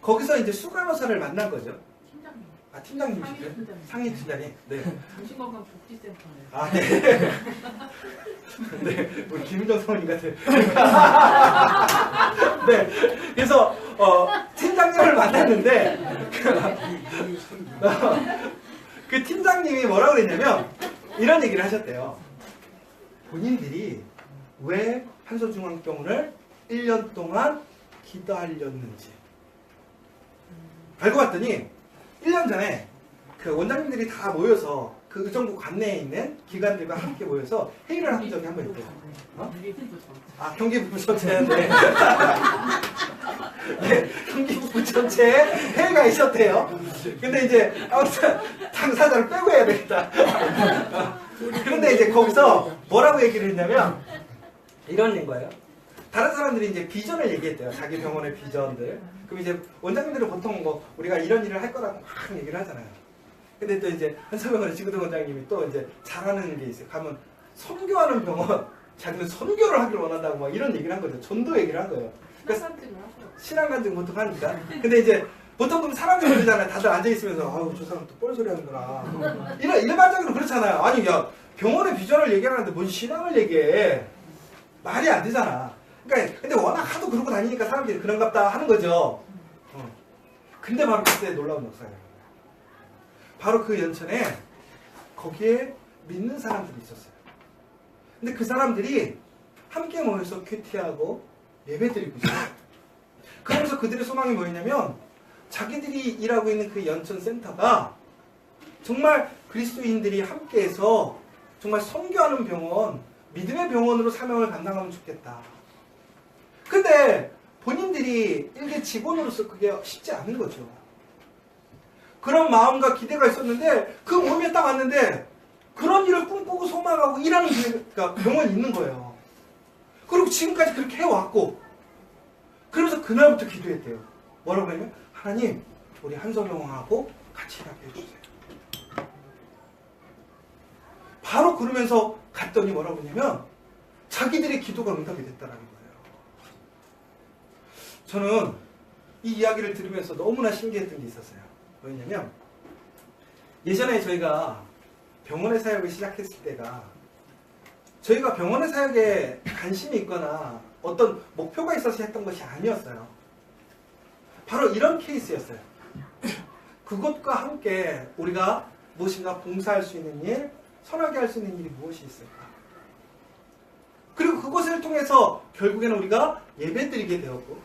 거기서 이제 수간호사를 만난 거죠. 팀장님. 아 팀장님이시죠? 상임 팀장님. 네. 정신건강복지센터네. 아 네. 네. 우리 김윤정 사모님 같아요. 네. 그래서 팀장님을 만났는데 그 팀장님이 뭐라고 그랬냐면 이런 얘기를 하셨대요. 본인들이 왜 한소중앙병원을 1년 동안 기다렸는지 알고 봤더니 1년 전에 그 원장님들이 다 모여서 그 의정부 관내에 있는 기관들과 함께 모여서 회의를 한 적이 한 번 있대요. 아 경기부 전체인데 네, 경기부 전체에 회의가 있었대요. 근데 이제 아무튼 당사자를 빼고 해야 되겠다. 그런데 이제 거기서 뭐라고 얘기를 했냐면 이런 거예요. 다른 사람들이 이제 비전을 얘기했대요. 자기 병원의 비전들. 그럼 이제 원장님들은 보통 뭐 우리가 이런 일을 할 거라고 막 얘기를 하잖아요. 근데 또 이제 한서병원의 지구동 원장님이 또 이제 잘하는 게 있어요. 가면 선교하는 병원, 자기는 선교를 하길 원한다고 막 이런 얘기를 한 거죠. 전도 얘기를 한 거예요. 그러니까 신앙간증을 하죠. 신앙간증 보통 하니까. 근데 이제 보통 그럼 사람들이 그러잖아요. 다들 앉아있으면서 아우 저 사람 또 뻘소리 하는구나. 일반적으로 그렇잖아요. 아니 야 병원의 비전을 얘기하는데 뭔 신앙을 얘기해. 말이 안 되잖아. 그러니까 근데 워낙 하도 그러고 다니니까 사람들이 그런갑다 하는 거죠. 근데 바로 그때 놀라운 역사예요. 바로 그 연천에 거기에 믿는 사람들이 있었어요. 근데 그 사람들이 함께 모여서 큐티하고 예배드리고 있어요. 그러면서 그들의 소망이 뭐였냐면 자기들이 일하고 있는 그 연천 센터가 정말 그리스도인들이 함께해서 정말 선교하는 병원, 믿음의 병원으로 사명을 감당하면 좋겠다. 근데 본인들이 일개 직원으로서 그게 쉽지 않은 거죠. 그런 마음과 기대가 있었는데 그 모임에 딱 왔는데 그런 일을 꿈꾸고 소망하고 일하는 병원이 있는 거예요. 그리고 지금까지 그렇게 해왔고 그러면서 그날부터 기도했대요. 뭐라고 하냐면 하나님 우리 한서병원하고 같이 일하게 해주세요. 바로 그러면서 갔더니 뭐라고 하냐면 자기들의 기도가 응답이 됐다라는 거예요. 저는 이 이야기를 들으면서 너무나 신기했던 게 있었어요. 뭐였냐면 예전에 저희가 병원의 사역을 시작했을 때가 저희가 병원의 사역에 관심이 있거나 어떤 목표가 있어서 했던 것이 아니었어요. 바로 이런 케이스였어요. 그것과 함께 우리가 무엇인가 봉사할 수 있는 일, 선하게 할 수 있는 일이 무엇이 있을까? 그리고 그것을 통해서 결국에는 우리가 예배드리게 되었고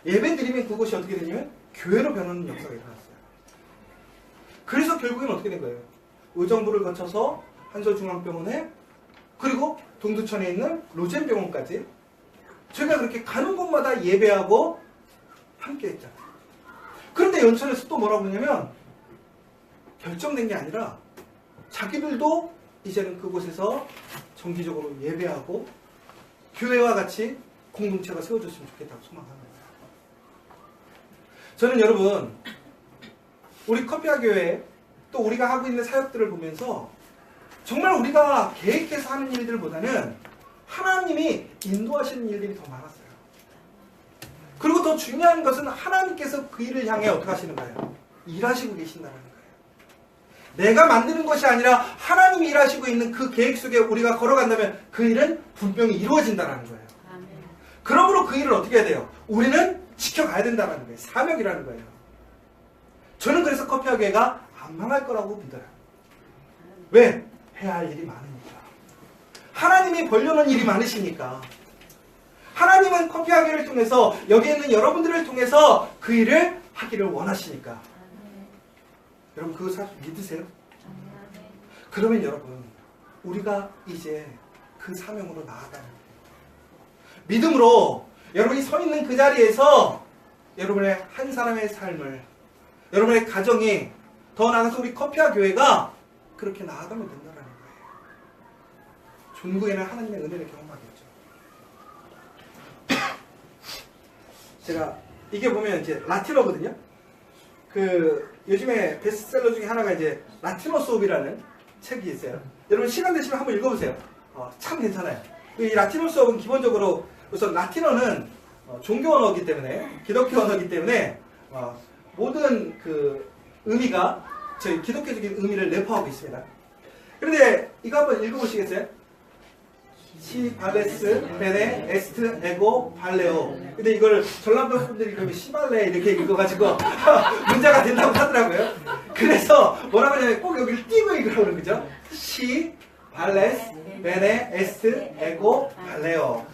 예배드리면 그것이 어떻게 되냐면 교회로 변하는 역사가 일어났어요. 그래서 결국에는 어떻게 된 거예요? 의정부를 거쳐서 한서중앙병원에 그리고 동두천에 있는 로젠병원까지 저희가 그렇게 가는 곳마다 예배하고 함께 했잖아요. 그런데 연천에서 또 뭐라고 하냐면 결정된 게 아니라 자기들도 이제는 그곳에서 정기적으로 예배하고 교회와 같이 공동체가 세워졌으면 좋겠다고 소망하는 거예요. 저는 여러분 우리 커피아 교회 또 우리가 하고 있는 사역들을 보면서 정말 우리가 계획해서 하는 일들보다는 하나님이 인도하시는 일들이 더 많았어요. 그리고 더 중요한 것은 하나님께서 그 일을 향해 어떻게 하시는 거예요? 일하시고 계신다는 거예요. 내가 만드는 것이 아니라 하나님이 일하시고 있는 그 계획 속에 우리가 걸어간다면 그 일은 분명히 이루어진다는 거예요. 그러므로 그 일을 어떻게 해야 돼요? 우리는 지켜가야 된다는 거예요. 사명이라는 거예요. 저는 그래서 커피아 교회가 안 망할 거라고 믿어요. 왜? 해야 할 일이 많으니까. 하나님이 벌려놓은 일이 많으시니까. 하나님은 커피아 교회를 통해서 여기 있는 여러분들을 통해서 그 일을 하기를 원하시니까. 여러분 그거 사실 믿으세요? 그러면 여러분 우리가 이제 그 사명으로 나아가는 거예요. 믿음으로 여러분이 서 있는 그 자리에서 여러분의 한 사람의 삶을 여러분의 가정이 더 나아가서 우리 커피아 교회가 그렇게 나아가면 된다는 거예요. 종국에는 하나님의 은혜를 경험하겠죠. 제가 이게 보면 이제 라틴어거든요. 그 요즘에 베스트셀러 중에 하나가 이제 라틴어 수업이라는 책이 있어요. 여러분 시간 되시면 한번 읽어보세요. 참 괜찮아요. 이 라틴어 수업은 기본적으로 우선 라틴어는 종교 언어이기 때문에 기독교 언어이기 때문에 모든 그 의미가 저희 기독교적인 의미를 내포하고 있습니다. 그런데 이거 한번 읽어보시겠어요? 시 발레스 베네 에스트 에고 발레오. 근데 이걸 전라도 분들이 그러면 시발레 이렇게 읽어가지고 문제가 된다고 하더라고요. 그래서 뭐라고 하냐면 꼭 여기를 띄고 읽으라고 그러는 거죠. 시 발레스 베네 에스트 에고 발레오.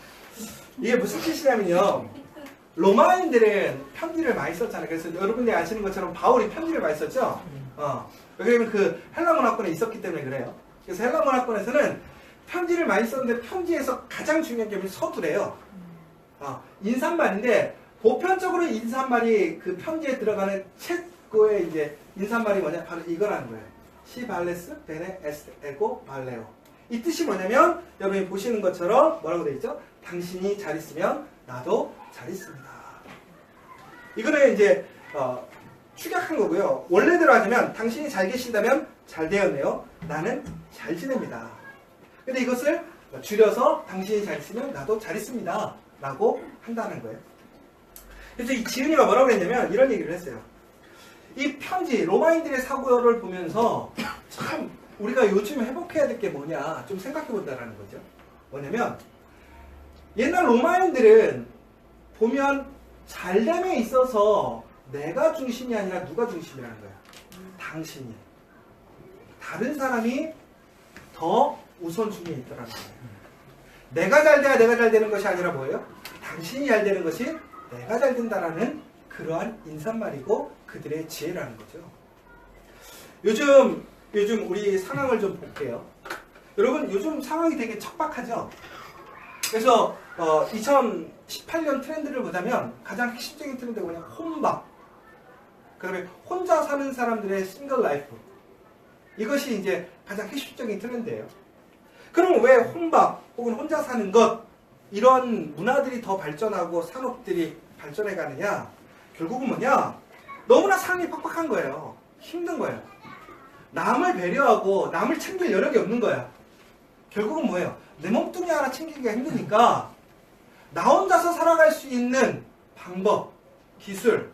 이게 무슨 뜻이냐면요, 로마인들은 편지를 많이 썼잖아요. 그래서 여러분들이 아시는 것처럼 바울이 편지를 많이 썼죠. 왜냐면 그 헬라 문화권에 있었기 때문에 그래요. 그래서 헬라 문화권에서는 편지를 많이 썼는데 편지에서 가장 중요한 게 서두래요. 인사말인데 보편적으로 인사말이 그 편지에 들어가는 책고의 이제 인사말이 뭐냐, 바로 이거라는 거예요. 시 발레스 베네 에스트 에고 발레오. 이 뜻이 뭐냐면 여러분이 보시는 것처럼 뭐라고 되어 있죠? 당신이 잘 있으면 나도 잘 있습니다. 이거는 이제 축약한 거고요. 원래대로 하자면 당신이 잘 계신다면 잘 되었네요. 나는 잘 지냅니다. 근데 이것을 줄여서 당신이 잘 있으면 나도 잘 있습니다. 라고 한다는 거예요. 그래서 이 지은이가 뭐라고 했냐면 이런 얘기를 했어요. 이 편지, 로마인들의 사고를 보면서 참 우리가 요즘 회복해야 될 게 뭐냐 좀 생각해 본다라는 거죠. 뭐냐면 옛날 로마인들은 보면 잘됨에 있어서 내가 중심이 아니라 누가 중심이라는 거야. 당신이. 다른 사람이 더 우선순위에 있더라는 거예요. 내가 잘 돼야 내가 잘 되는 것이 아니라 뭐예요? 당신이 잘 되는 것이 내가 잘 된다라는 그러한 인사말이고 그들의 지혜라는 거죠. 요즘 우리 상황을 좀 볼게요. 여러분 요즘 상황이 되게 척박하죠? 그래서 2018년 트렌드를 보자면 가장 핵심적인 트렌드가 뭐냐? 혼밥. 그 다음에 혼자 사는 사람들의 싱글 라이프. 이것이 이제 가장 핵심적인 트렌드예요. 그럼 왜 혼밥 혹은 혼자 사는 것 이런 문화들이 더 발전하고 산업들이 발전해 가느냐? 결국은 뭐냐? 너무나 삶이 팍팍한 거예요. 힘든 거예요. 남을 배려하고 남을 챙길 여력이 없는 거야. 결국은 뭐예요? 내 몸뚱이 하나 챙기기가 힘드니까 나 혼자서 살아갈 수 있는 방법, 기술,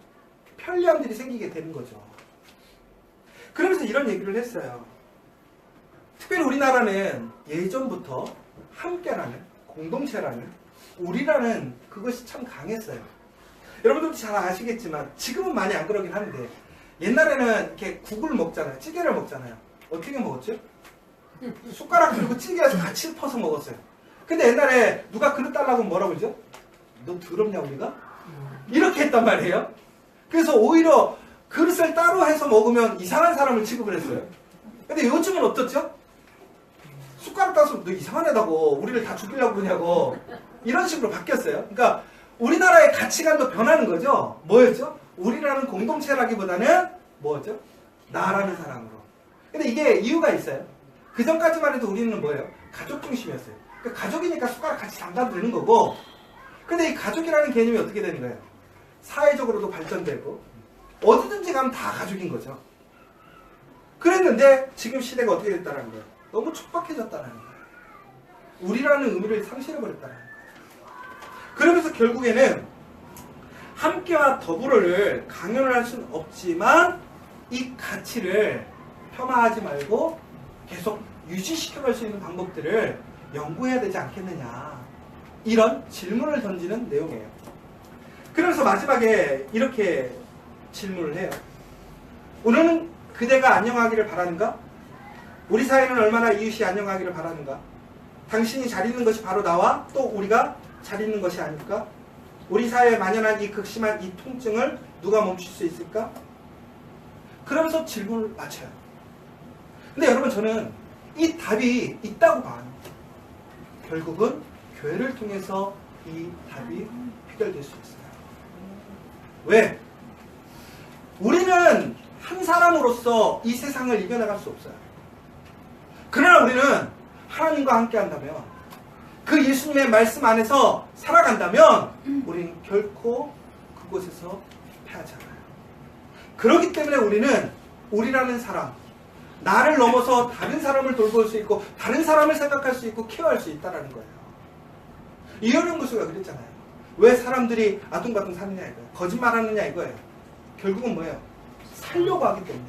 편리함들이 생기게 되는 거죠. 그러면서 이런 얘기를 했어요. 특별히 우리나라는 예전부터 함께라는, 공동체라는, 우리라는 그것이 참 강했어요. 여러분들도 잘 아시겠지만 지금은 많이 안 그러긴 하는데 옛날에는 이렇게 국을 먹잖아요. 찌개를 먹잖아요. 어떻게 먹었죠? 숟가락 들고 찌개에서 같이 퍼서 먹었어요. 근데 옛날에 누가 그릇 달라고 뭐라고 그러죠? 너 더럽냐 우리가? 이렇게 했단 말이에요. 그래서 오히려 그릇을 따로 해서 먹으면 이상한 사람을 취급을 했어요. 근데 요즘은 어떻죠? 숟가락 따서 너 이상한 애다고 우리를 다 죽이려고 그러냐고 이런 식으로 바뀌었어요. 그러니까 우리나라의 가치관도 변하는 거죠. 뭐였죠? 우리라는 공동체라기보다는 뭐였죠? 나라는 사람으로. 근데 이게 이유가 있어요. 그 전까지만 해도 우리는 뭐예요? 가족 중심이었어요. 그러니까 가족이니까 숟가락 같이 담가도 되는 거고, 근데 이 가족이라는 개념이 어떻게 되는 거예요? 사회적으로도 발전되고 어디든지 가면 다 가족인 거죠. 그랬는데 지금 시대가 어떻게 됐다는 거예요? 너무 촉박해졌다는 거예요. 우리라는 의미를 상실해버렸다는 거예요. 그러면서 결국에는 함께와 더불어를 강요를 할 수는 없지만 이 가치를 폄하하지 말고 계속 유지시켜갈 수 있는 방법들을 연구해야 되지 않겠느냐, 이런 질문을 던지는 내용이에요. 그러면서 마지막에 이렇게 질문을 해요. 오늘은 그대가 안녕하기를 바라는가? 우리 사회는 얼마나 이웃이 안녕하기를 바라는가? 당신이 잘 있는 것이 바로 나와 또 우리가 잘 있는 것이 아닐까? 우리 사회에 만연한 이 극심한 이 통증을 누가 멈출 수 있을까? 그러면서 질문을 맞춰요. 근데 여러분, 저는 이 답이 있다고 봐요. 결국은 교회를 통해서 이 답이 해결될 수 있어요. 왜? 우리는 한 사람으로서 이 세상을 이겨나갈 수 없어요. 그러나 우리는 하나님과 함께 한다면, 그 예수님의 말씀 안에서 살아간다면 우리는 결코 그곳에서 패하지 않아요. 그렇기 때문에 우리는 우리라는 사람, 나를 넘어서 다른 사람을 돌볼 수 있고 다른 사람을 생각할 수 있고 케어할 수 있다는 거예요. 이현영 교수가 그랬잖아요. 왜 사람들이 아둥바둥 사느냐 이거예요. 거짓말하느냐 이거예요. 결국은 뭐예요? 살려고 하기 때문에.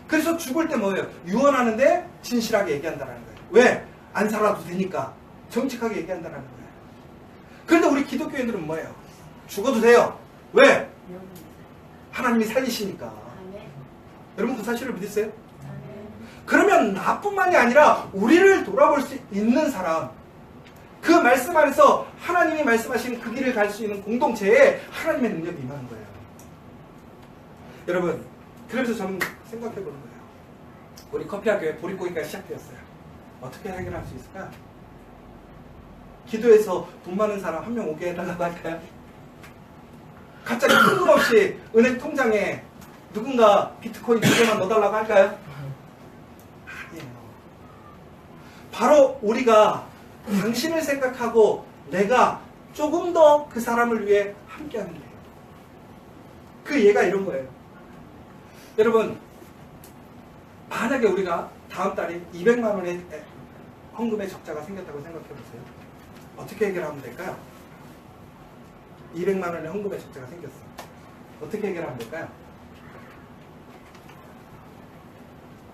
그래서 죽을 때 뭐예요? 유언하는데 진실하게 얘기한다는 거예요. 왜? 안 살아도 되니까 정직하게 얘기한다는 거예요. 그런데 우리 기독교인들은 뭐예요? 죽어도 돼요. 왜? 하나님이 살리시니까. 여러분 그 사실을 믿으세요? 그러면 나뿐만이 아니라 우리를 돌아볼 수 있는 사람, 그 말씀 안에서 하나님이 말씀하신 그 길을 갈 수 있는 공동체에 하나님의 능력이 임하는 거예요. 여러분, 그래서 저는 생각해 보는 거예요. 우리 커피학교에 보릿고기가 시작되었어요. 어떻게 해결할 수 있을까? 기도해서 돈 많은 사람 한 명 오게 해달라고 할까요? 갑자기 뜬금없이 은행 통장에 누군가 비트코인 2개만 넣어달라고 할까요? 아니에요. 바로 우리가 당신을 생각하고 내가 조금 더 그 사람을 위해 함께하는 거예요. 그 예가 이런 거예요. 여러분, 만약에 우리가 다음 달에 200만 원의 헌금의 적자가 생겼다고 생각해 보세요. 어떻게 해결하면 될까요? 200만 원의 헌금의 적자가 생겼어. 어떻게 해결하면 될까요?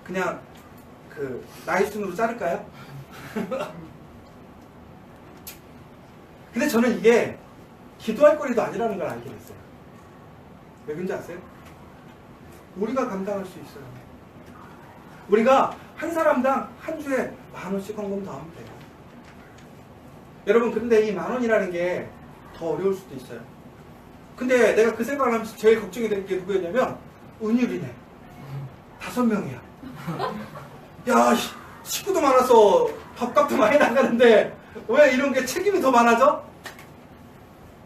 그냥 그 나이 순으로 자를까요? 근데 저는 이게 기도할 거리도 아니라는 걸 알게 됐어요. 왜 그런지 아세요? 우리가 감당할 수 있어요. 우리가 한 사람당 한 주에 10,000원씩 헌금 더 하면 돼요. 여러분, 근데 이 10,000원이라는 게 더 어려울 수도 있어요. 근데 내가 그 생각을 하면서 제일 걱정이 되는 게 누구였냐면 은율이네. 5명이야. 야, 식구도 많아서 밥값도 많이 나가는데 왜 이런 게 책임이 더 많아져?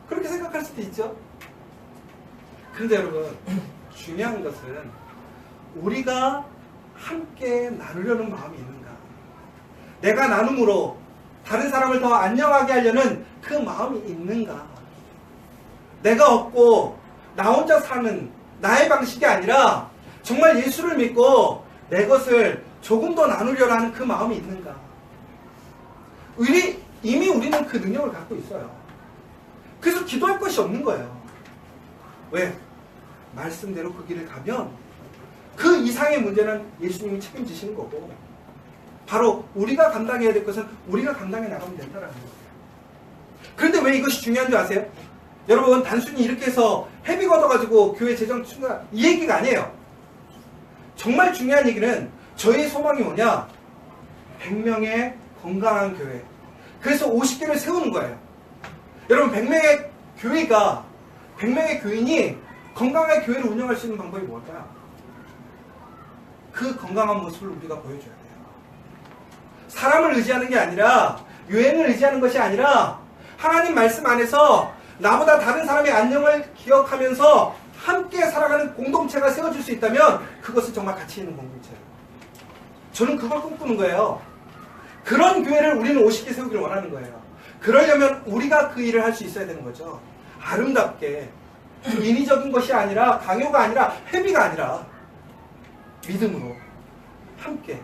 그렇게 생각할 수도 있죠. 그런데 여러분, 중요한 것은 우리가 함께 나누려는 마음이 있는가. 내가 나눔으로 다른 사람을 더 안녕하게 하려는 그 마음이 있는가. 내가 없고 나 혼자 사는 나의 방식이 아니라 정말 예수를 믿고 내 것을 조금 더 나누려고 하는 그 마음이 있는가. 이미 우리는 그 능력을 갖고 있어요. 그래서 기도할 것이 없는 거예요. 왜? 말씀대로 그 길을 가면 그 이상의 문제는 예수님이 책임지시는 거고, 바로 우리가 감당해야 될 것은 우리가 감당해 나가면 된다는 거예요. 그런데 왜 이것이 중요한 줄 아세요? 여러분, 단순히 이렇게 해서 회비 걷어가지고 교회 재정 충당, 이 얘기가 아니에요. 정말 중요한 얘기는 저희의 소망이 뭐냐? 100명의 건강한 교회. 그래서 50개를 세우는 거예요. 여러분, 100명의 교회가, 100명의 교인이 건강한 교회를 운영할 수 있는 방법이 뭘까요? 그 건강한 모습을 우리가 보여줘야 돼요. 사람을 의지하는 게 아니라, 유행을 의지하는 것이 아니라, 하나님 말씀 안에서 나보다 다른 사람의 안녕을 기억하면서 함께 살아가는 공동체가 세워질 수 있다면 그것은 정말 가치 있는 공동체예요. 저는 그걸 꿈꾸는 거예요. 그런 교회를 우리는 50개 세우기를 원하는 거예요. 그러려면 우리가 그 일을 할 수 있어야 되는 거죠. 아름답게, 인위적인 것이 아니라, 강요가 아니라, 회비가 아니라 믿음으로 함께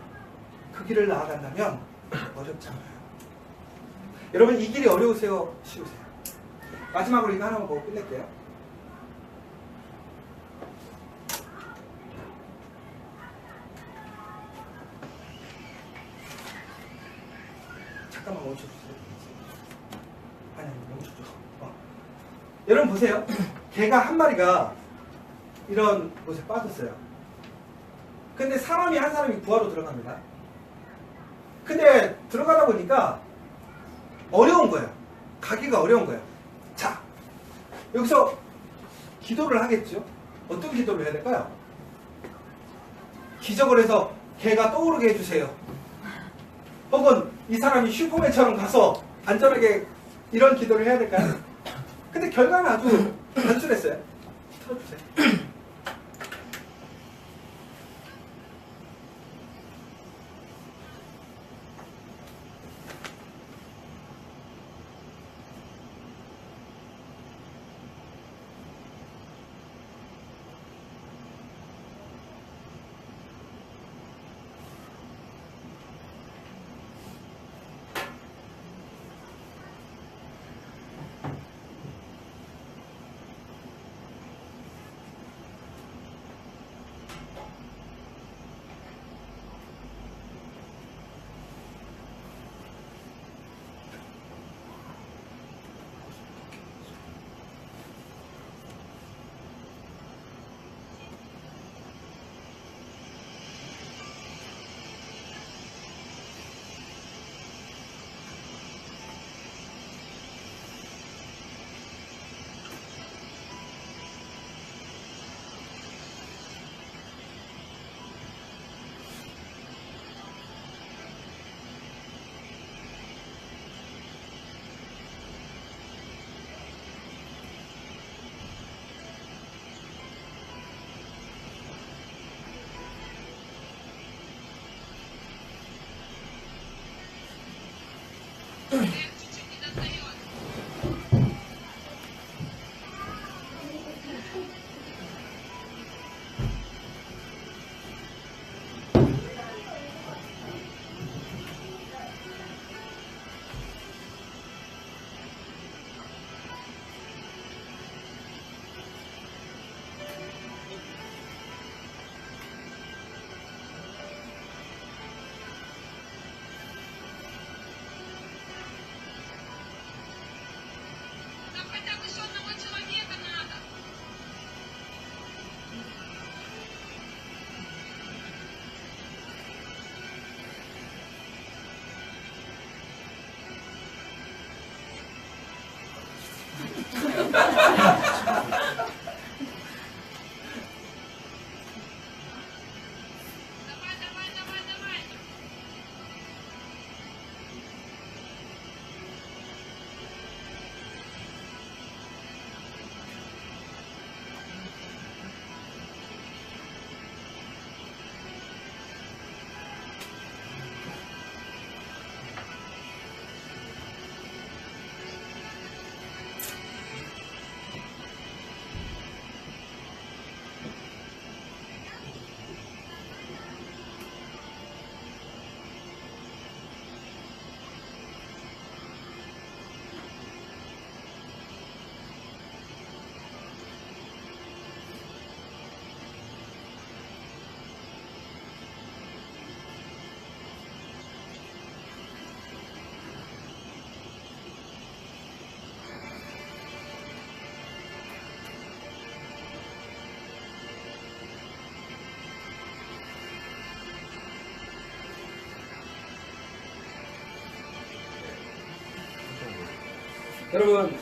그 길을 나아간다면 어렵잖아요. 여러분, 이 길이 어려우세요? 쉬우세요? 마지막으로 이거 하나만 보고 끝낼게요. 잠깐만 멈춰주세요. 아니, 멈춰줘. 여러분 보세요. 개가 한 마리가 이런 곳에 빠졌어요. 근데 한 사람이 구하러 들어갑니다. 근데 들어가다 보니까 어려운 거예요. 가기가 어려운 거예요. 자, 여기서 기도를 하겠죠. 어떤 기도를 해야 될까요? 기적을 해서 개가 떠오르게 해주세요. 혹은 이 사람이 슈퍼맨처럼 가서 안전하게, 이런 기도를 해야 될까요? 근데 결과는 아주 단순했어요. 틀어주세요. 여러분,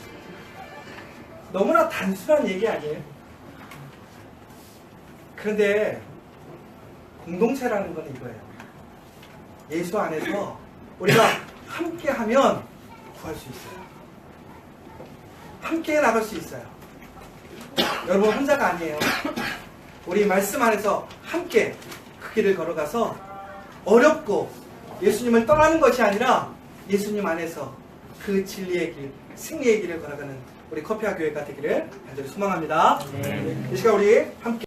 너무나 단순한 얘기 아니에요? 그런데 공동체라는 건 이거예요. 예수 안에서 우리가 함께 하면 구할 수 있어요. 함께 나갈 수 있어요. 여러분 혼자가 아니에요. 우리 말씀 안에서 함께 그 길을 걸어가서 어렵고 예수님을 떠나는 것이 아니라 예수님 안에서 그 진리의 길, 승리의 길을 걸어가는 우리 커피와 교회가 되기를 간절히 소망합니다. 이 시간 우리 함께